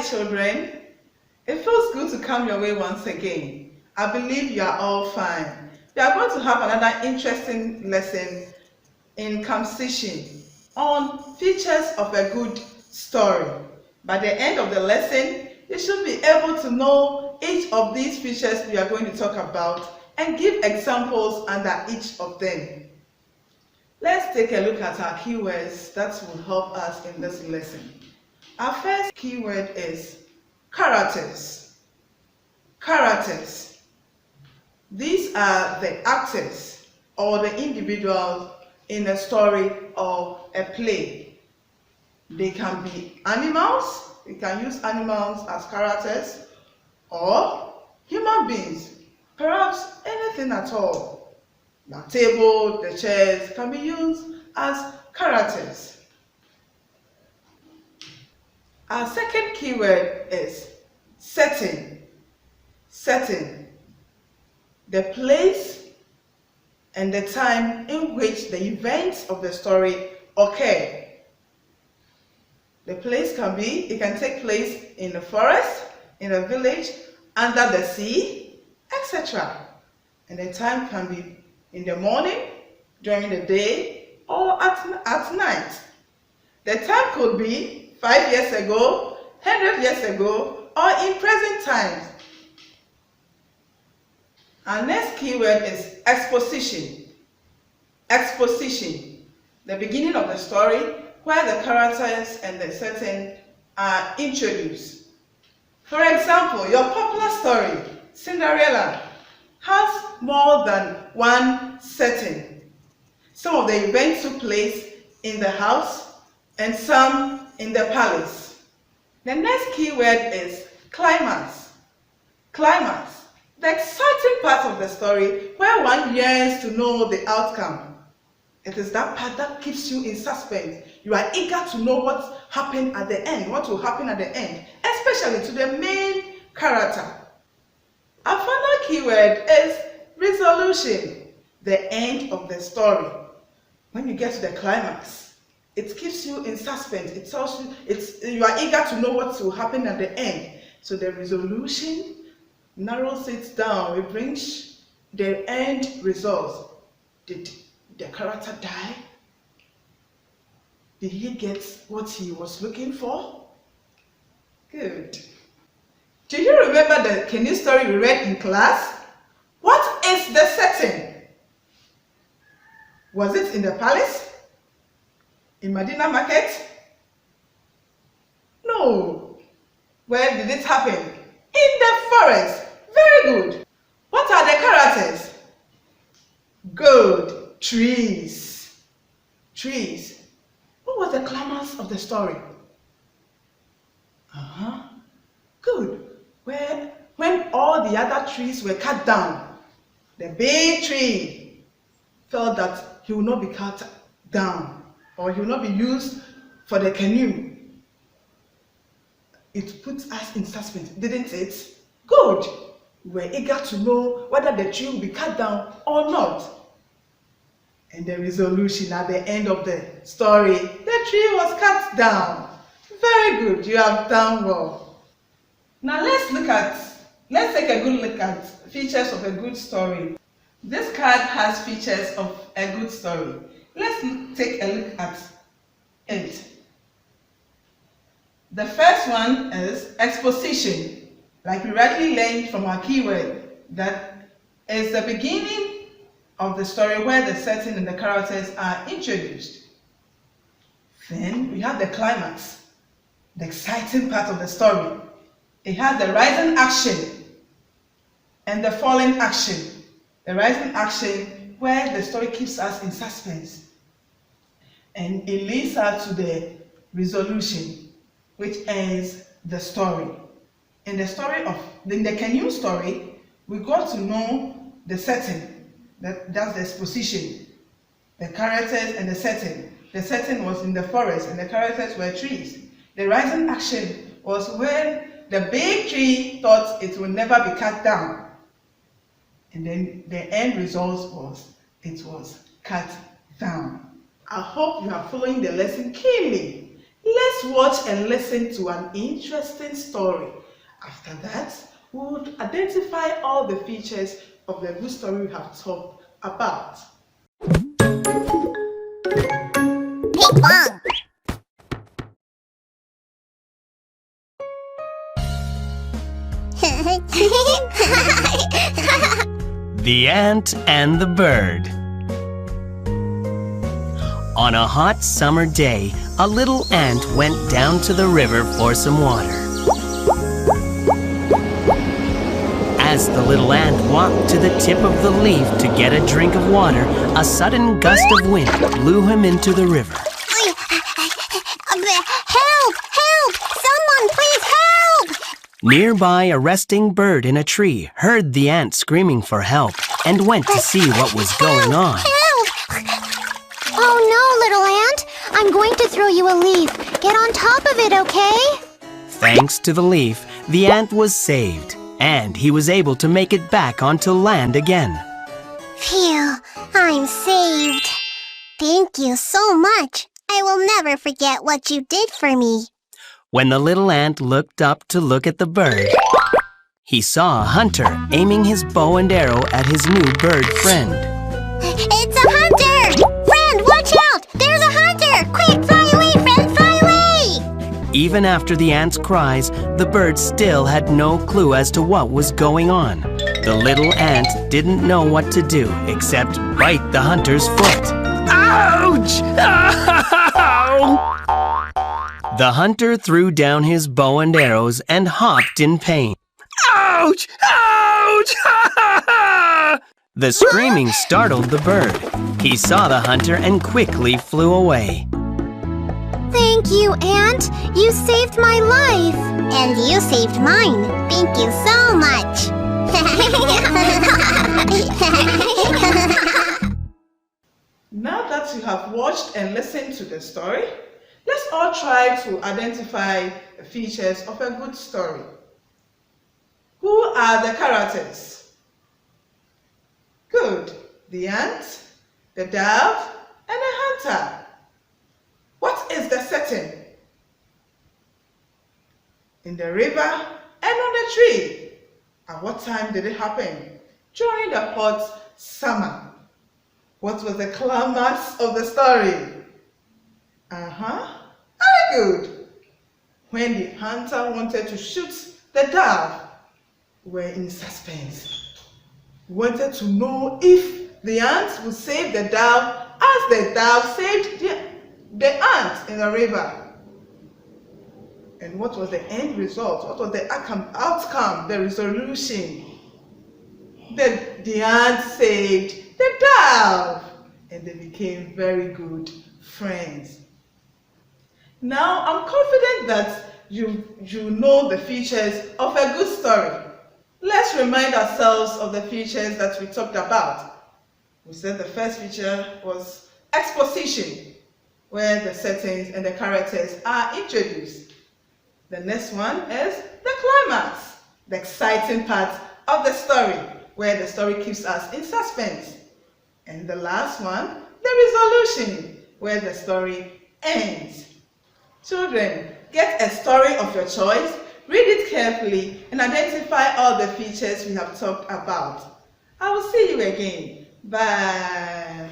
Hi children, it feels good to come your way once again. I believe you are all fine. We are going to have another interesting lesson in composition on features of a good story. By the end of the lesson, you should be able to know each of these features we are going to talk about and give examples under each of them. Let's take a look at our keywords that will help us in this lesson. Our first keyword is characters. Characters. These are the actors or the individuals in a story or a play. They can be animals. We can use animals as characters, or human beings, perhaps anything at all. The table, the chairs can be used as characters. Our second keyword is setting. Setting. The place and the time in which the events of the story occur. The place it can take place in a forest, in a village, under the sea, etc. And the time can be in the morning, during the day, or at night. The time could be 5 years ago, 100 years ago, or in present times. Our next keyword is exposition. Exposition. The beginning of the story where the characters and the setting are introduced. For example, your popular story, Cinderella, has more than one setting. Some of the events took place in the house and some in the palace. The next keyword is climax. Climax. The exciting part of the story where one yearns to know the outcome. It is that part that keeps you in suspense. You are eager to know what happened at the end, what will happen at the end, especially to the main character. Our final keyword is resolution, the end of the story. When you get to the climax, it keeps you in suspense. It tells you you are eager to know what will happen at the end. So the resolution narrows it down. It brings the end results. Did the character die? Did he get what he was looking for? Good. Do you remember the canoe story we read in class? What is the setting? Was it in the palace? In Medina Market? No. Where did it happen? In the forest. Very good. What are the characters? Good. Trees. Trees. What was the climax of the story? Good. When all the other trees were cut down, the big tree felt that he will not be cut down, or he will not be used for the canoe. It puts us in suspense, didn't it? Good. We were eager to know whether the tree will be cut down or not. And the resolution at the end of the story, the tree was cut down. Very good. You have done well. Now let's take a good look at features of a good story. This card has features of a good story. Let's take a look at it. The first one is exposition. Like we rightly learned from our keyword, that is the beginning of the story where the setting and the characters are introduced. Then we have the climax, the exciting part of the story. It has the rising action and the falling action. The rising action where the story keeps us in suspense, and it leads us to the resolution, which ends the story. In the canoe story, we got to know the setting. That's the exposition, the characters and the setting. The setting was in the forest and the characters were trees. The rising action was when the big tree thought it would never be cut down. And then the end result was it was cut down. I hope you are following the lesson keenly. Let's watch and listen to an interesting story. After that, we would identify all the features of the good story we have talked about. The Ant and the Bird. On a hot summer day, a little ant went down to the river for some water. As the little ant walked to the tip of the leaf to get a drink of water, a sudden gust of wind blew him into the river. Help! Help! Someone please help! Nearby, a resting bird in a tree heard the ant screaming for help and went to see what was going on. Help! Oh no, little ant! I'm going to throw you a leaf. Get on top of it, okay? Thanks to the leaf, the ant was saved, and he was able to make it back onto land again. Phew, I'm saved. Thank you so much. I will never forget what you did for me. When the little ant looked up to look at the bird, he saw a hunter aiming his bow and arrow at his new bird friend. It's a hunter! Friend, watch out! There's a hunter! Quick, fly away, friend, fly away! Even after the ant's cries, the bird still had no clue as to what was going on. The little ant didn't know what to do except bite the hunter's foot. Ouch! Ow! The hunter threw down his bow and arrows and hopped in pain. Ouch! Ouch! The screaming startled the bird. He saw the hunter and quickly flew away. Thank you, Ant. You saved my life. And you saved mine. Thank you so much. Now that you have watched and listened to the story, let's all try to identify the features of a good story. Who are the characters? Good. The ant, the dove, and the hunter. What is the setting? In the river and on the tree. At what time did it happen? During the hot summer. What was the climax of the story? Very good. When the hunter wanted to shoot the dove, we were in suspense. We wanted to know if the ant would save the dove as the dove saved the ant in the river. And what was the end result? What was the outcome, the resolution? The ant saved the dove, and they became very good friends. Now, I'm confident that you know the features of a good story. Let's remind ourselves of the features that we talked about. We said the first feature was exposition, where the settings and the characters are introduced. The next one is the climax, the exciting part of the story, where the story keeps us in suspense. And the last one, the resolution, where the story ends. Children, get a story of your choice, read it carefully, and identify all the features we have talked about. I will see you again. Bye.